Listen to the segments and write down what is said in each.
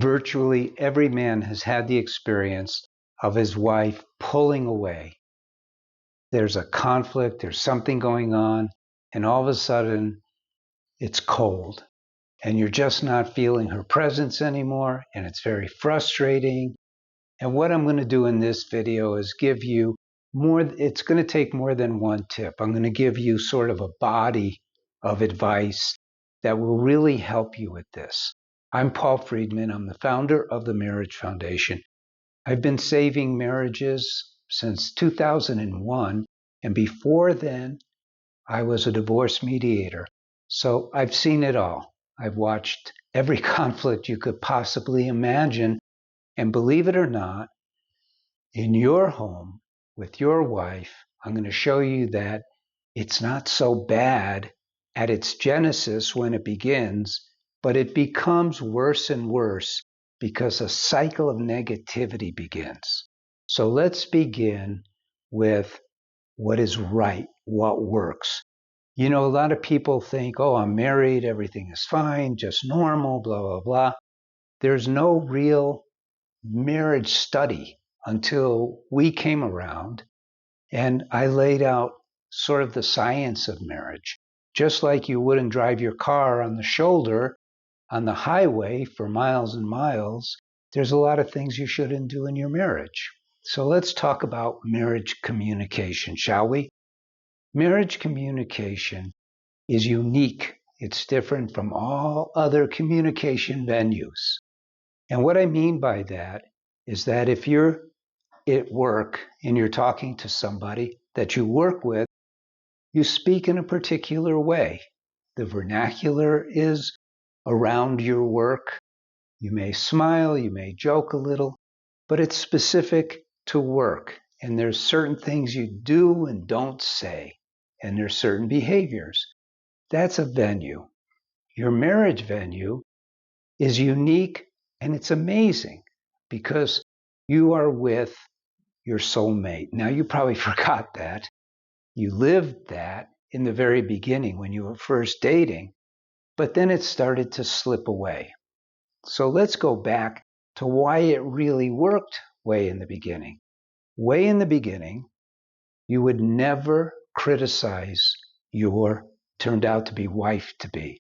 Virtually every man has had the experience of his wife pulling away. There's a conflict, there's something going on, and all of a sudden it's cold and you're just not feeling her presence anymore, and it's very frustrating. And what I'm going to do in this video is give you more, it's going to take more than one tip. I'm going to give you sort of a body of advice that will really help you with this. I'm Paul Friedman. I'm the founder of the Marriage Foundation. I've been saving marriages since 2001, and before then, I was a divorce mediator. So I've seen it all. I've watched every conflict you could possibly imagine, and believe it or not, in your home with your wife, I'm going to show you that it's not so bad at its genesis when it begins, but it becomes worse and worse because a cycle of negativity begins. So let's begin with what is right, what works. You know, a lot of people think, oh, I'm married, everything is fine, just normal, blah, blah, blah. There's no real marriage study until we came around, and I laid out sort of the science of marriage. Just like you wouldn't drive your car on the shoulder on the highway for miles and miles, there's a lot of things you shouldn't do in your marriage. So let's talk about marriage communication, shall we? Marriage communication is unique. It's different from all other communication venues. And what I mean by that is that if you're at work and you're talking to somebody that you work with, you speak in a particular way. The vernacular is around your work. You may smile, you may joke a little, but it's specific to work. And there's certain things you do and don't say, and there's certain behaviors. That's a venue. Your marriage venue is unique, and it's amazing because you are with your soulmate. Now, you probably forgot that. You lived that in the very beginning when you were first dating, but then it started to slip away. So let's go back to why it really worked way in the beginning. Way in the beginning, you would never criticize your turned out to be wife to be.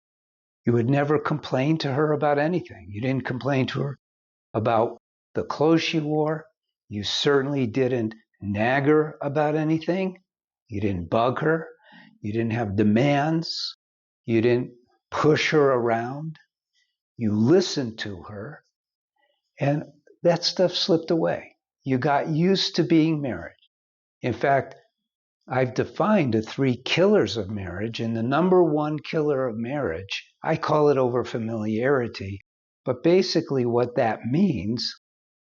You would never complain to her about anything. You didn't complain to her about the clothes she wore. You certainly didn't nag her about anything. You didn't bug her. You didn't have demands. You didn't push her around. You listened to her, and that stuff slipped away. You got used to being married. In fact, I've defined the 3 killers of marriage, and the number 1 killer of marriage, I call it overfamiliarity. But basically what that means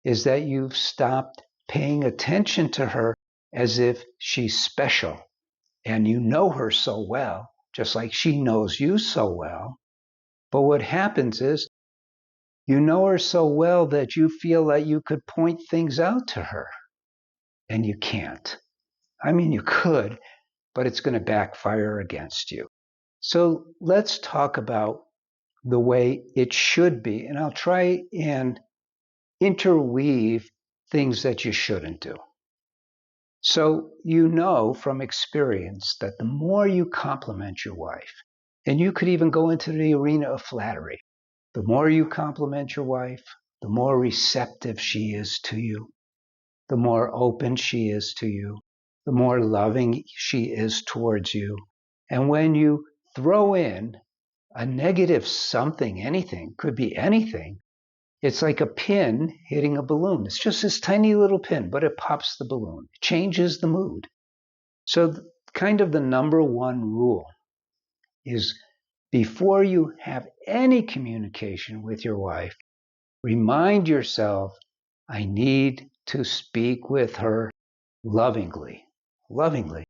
is that you've stopped paying attention to her as if she's special and you know her so well, just like she knows you so well. But what happens is you know her so well that you feel that you could point things out to her, and you can't. I mean, you could, but it's going to backfire against you. So let's talk about the way it should be, and I'll try and interweave things that you shouldn't do. So you know from experience that the more you compliment your wife, and you could even go into the arena of flattery, the more you compliment your wife, the more receptive she is to you, the more open she is to you, the more loving she is towards you. And when you throw in a negative something, anything, could be anything, it's like a pin hitting a balloon. It's just this tiny little pin, but it pops the balloon. It changes the mood. So kind of the number 1 rule is before you have any communication with your wife, remind yourself, I need to speak with her lovingly. Lovingly.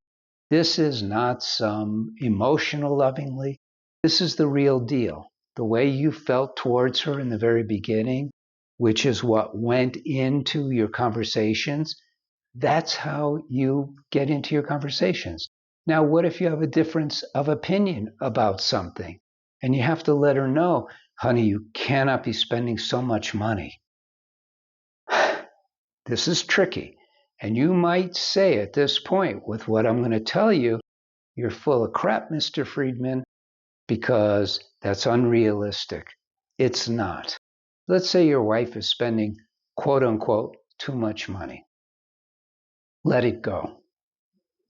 This is not some emotional lovingly. This is the real deal. The way you felt towards her in the very beginning, which is what went into your conversations, that's how you get into your conversations. Now, what if you have a difference of opinion about something and you have to let her know, honey, you cannot be spending so much money. This is tricky. And you might say at this point, with what I'm going to tell you, you're full of crap, Mr. Friedman, because that's unrealistic. It's not. Let's say your wife is spending, quote unquote, too much money. Let it go.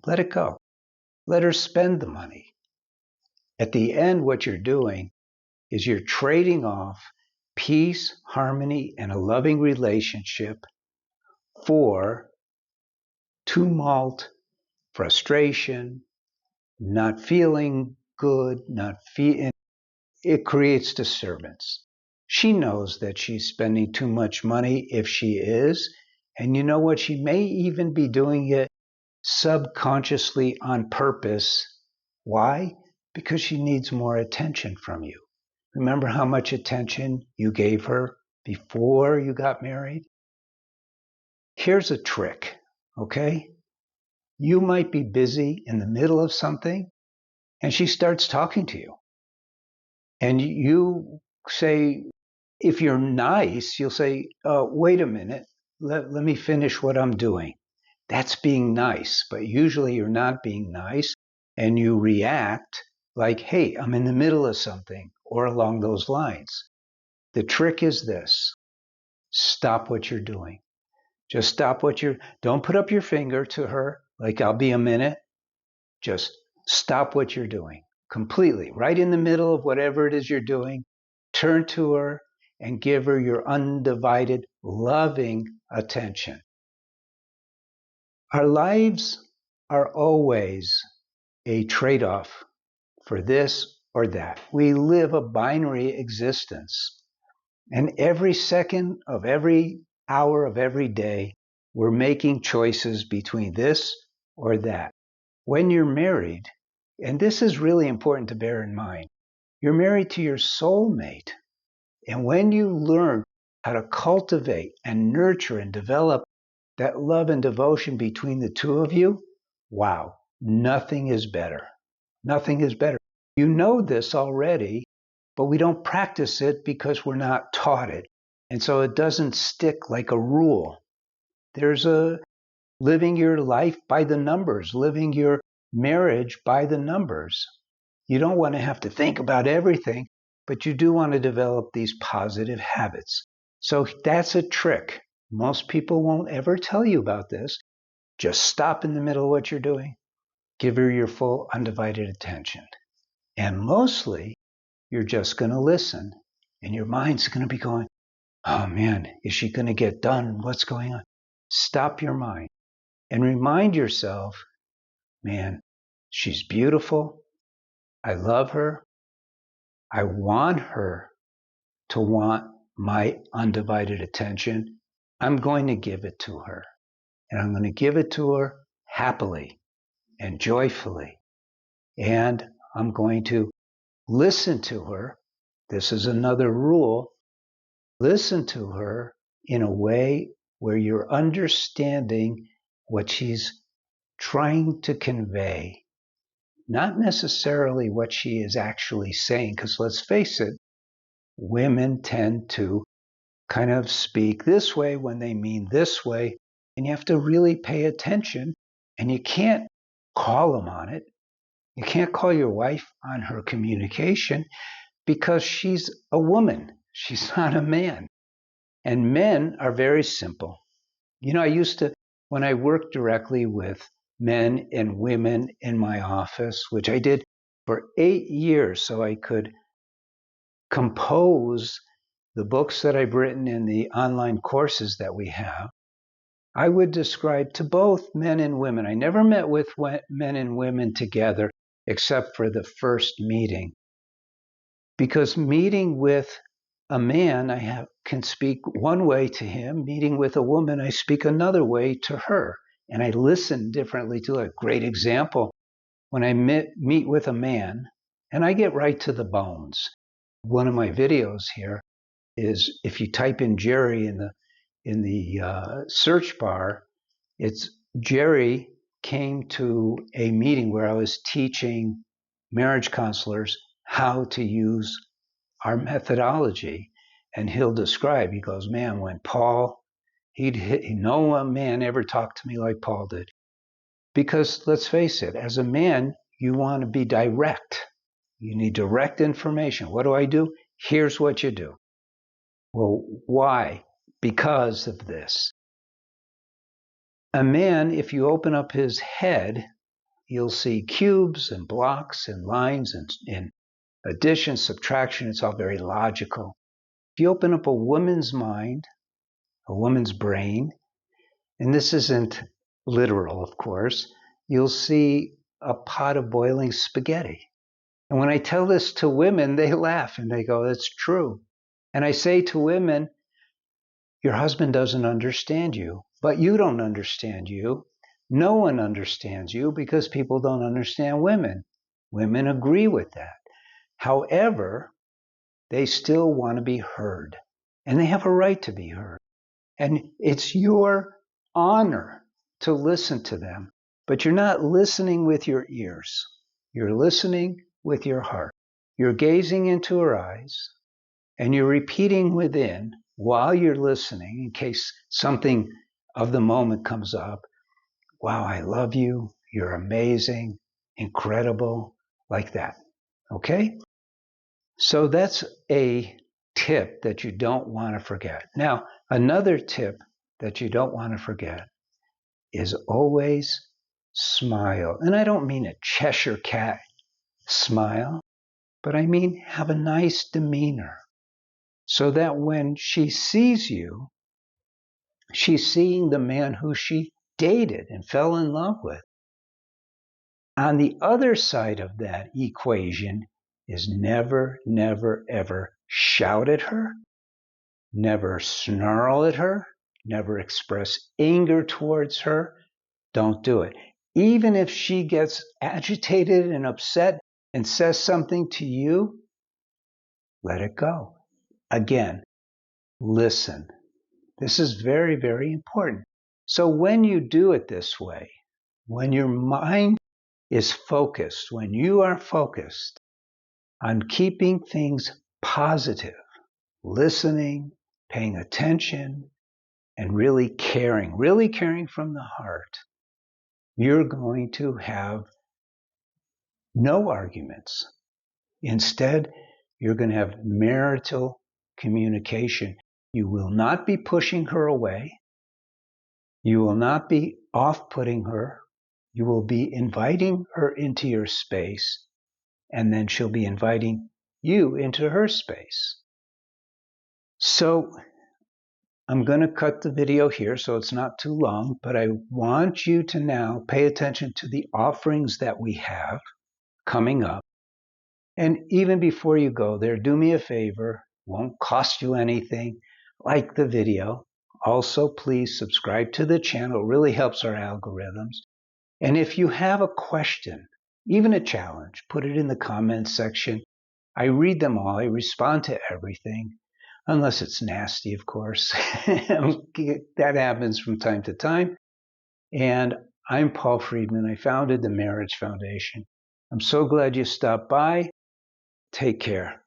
Let it go. Let her spend the money. At the end, what you're doing is you're trading off peace, harmony, and a loving relationship for tumult, frustration, not feeling good, not feeling. It creates disturbance. She knows that she's spending too much money if she is. And you know what? She may even be doing it subconsciously on purpose. Why? Because she needs more attention from you. Remember how much attention you gave her before you got married? Here's a trick, okay? You might be busy in the middle of something and she starts talking to you. And you say, if you're nice, you'll say, wait a minute, let me finish what I'm doing. That's being nice, but usually you're not being nice and you react like, hey, I'm in the middle of something or along those lines. The trick is this: stop what you're doing. Just stop don't put up your finger to her like I'll be a minute. Just stop what you're doing completely, right in the middle of whatever it is you're doing. Turn to her and give her your undivided, loving attention. Our lives are always a trade off for this or that. We live a binary existence. And every second of every hour of every day, we're making choices between this or that. When you're married, and this is really important to bear in mind, you're married to your soulmate. And when you learn how to cultivate and nurture and develop that love and devotion between the two of you, wow, nothing is better. Nothing is better. You know this already, but we don't practice it because we're not taught it. And so it doesn't stick like a rule. There's a living your life by the numbers, living your marriage by the numbers. You don't want to have to think about everything, but you do want to develop these positive habits. So that's a trick. Most people won't ever tell you about this. Just stop in the middle of what you're doing. Give her your full undivided attention. And mostly, you're just going to listen. And your mind's going to be going, oh man, is she going to get done? What's going on? Stop your mind and remind yourself, man, she's beautiful. I love her. I want her to want my undivided attention. I'm going to give it to her. And I'm going to give it to her happily and joyfully. And I'm going to listen to her. This is another rule. Listen to her in a way where you're understanding what she's trying to convey, not necessarily what she is actually saying, because let's face it, women tend to kind of speak this way when they mean this way, and you have to really pay attention, and you can't call them on it. You can't call your wife on her communication because she's a woman. She's not a man. And men are very simple. You know, I used to, when I worked directly with men and women in my office, which I did for 8 years so I could compose the books that I've written and the online courses that we have, I would describe to both men and women. I never met with men and women together except for the first meeting. Because meeting with a man, can speak one way to him. Meeting with a woman, I speak another way to her. And I listen differently to a great example. When I meet with a man, and I get right to the bones. One of my videos here is if you type in Jerry in the search bar, it's Jerry came to a meeting where I was teaching marriage counselors how to use our methodology, and he'll describe, he goes, man, when Paul, no man ever talked to me like Paul did. Because let's face it, as a man, you want to be direct. You need direct information. What do? Here's what you do. Well, why? Because of this. A man, if you open up his head, you'll see cubes and blocks and lines and addition, subtraction. It's all very logical. If you open up a woman's mind, a woman's brain, and this isn't literal, of course, you'll see a pot of boiling spaghetti. And when I tell this to women, they laugh and they go, that's true. And I say to women, your husband doesn't understand you, but you don't understand you. No one understands you because people don't understand women. Women agree with that. However, they still want to be heard, and they have a right to be heard. And it's your honor to listen to them, but you're not listening with your ears. You're listening with your heart. You're gazing into her eyes, and you're repeating within while you're listening, in case something of the moment comes up. Wow, I love you. You're amazing, incredible, like that. Okay? So that's a tip that you don't want to forget. Now, another tip that you don't want to forget is always smile. And I don't mean a Cheshire cat smile, but I mean have a nice demeanor so that when she sees you, she's seeing the man who she dated and fell in love with. On the other side of that equation is never, never, ever shout at her, never snarl at her, never express anger towards her. Don't do it. Even if she gets agitated and upset and says something to you, let it go. Again, listen. This is very, very important. So when you do it this way, when your mind is focused, when you are focused on keeping things positive, listening, paying attention, and really caring from the heart, you're going to have no arguments. Instead, you're going to have marital communication. You will not be pushing her away. You will not be off-putting her. You will be inviting her into your space, and then she'll be inviting you into her space. So I'm going to cut the video here so it's not too long, but I want you to now pay attention to the offerings that we have coming up. And even before you go there, do me a favor, won't cost you anything, like the video. Also, please subscribe to the channel, it really helps our algorithms. And if you have a question, even a challenge, put it in the comments section. I read them all, I respond to everything, unless it's nasty, of course. That happens from time to time. And I'm Paul Friedman. I founded the Marriage Foundation. I'm so glad you stopped by. Take care.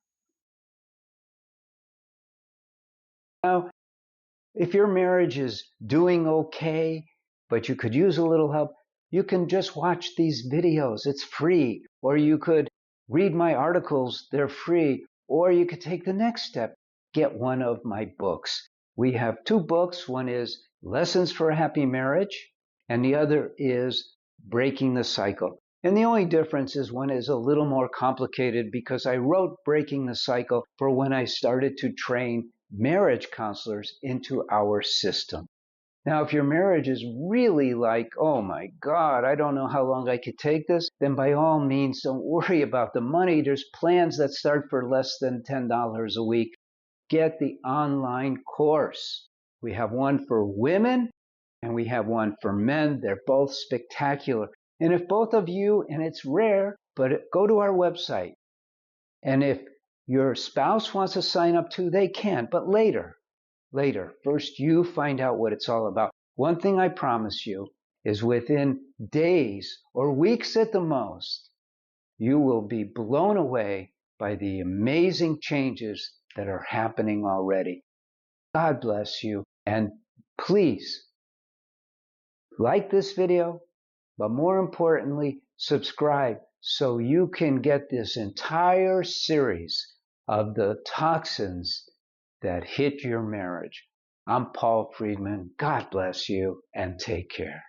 Now, if your marriage is doing okay, but you could use a little help, you can just watch these videos. It's free. Or you could read my articles. They're free. Or you could take the next step. Get one of my books. We have 2 books. One is Lessons for a Happy Marriage, and the other is Breaking the Cycle. And the only difference is one is a little more complicated because I wrote Breaking the Cycle for when I started to train marriage counselors into our system. Now, if your marriage is really like, oh my God, I don't know how long I could take this, then by all means, don't worry about the money. There's plans that start for less than $10 a week. Get the online course. We have one for women and we have one for men. They're both spectacular. And if both of you, and it's rare, but go to our website. And if your spouse wants to sign up too, they can, but later. First, you find out what it's all about. One thing I promise you is within days or weeks at the most, you will be blown away by the amazing changes that are happening already. God bless you, and please like this video, but more importantly, subscribe so you can get this entire series of the toxins that hit your marriage. I'm Paul Friedman. God bless you and take care.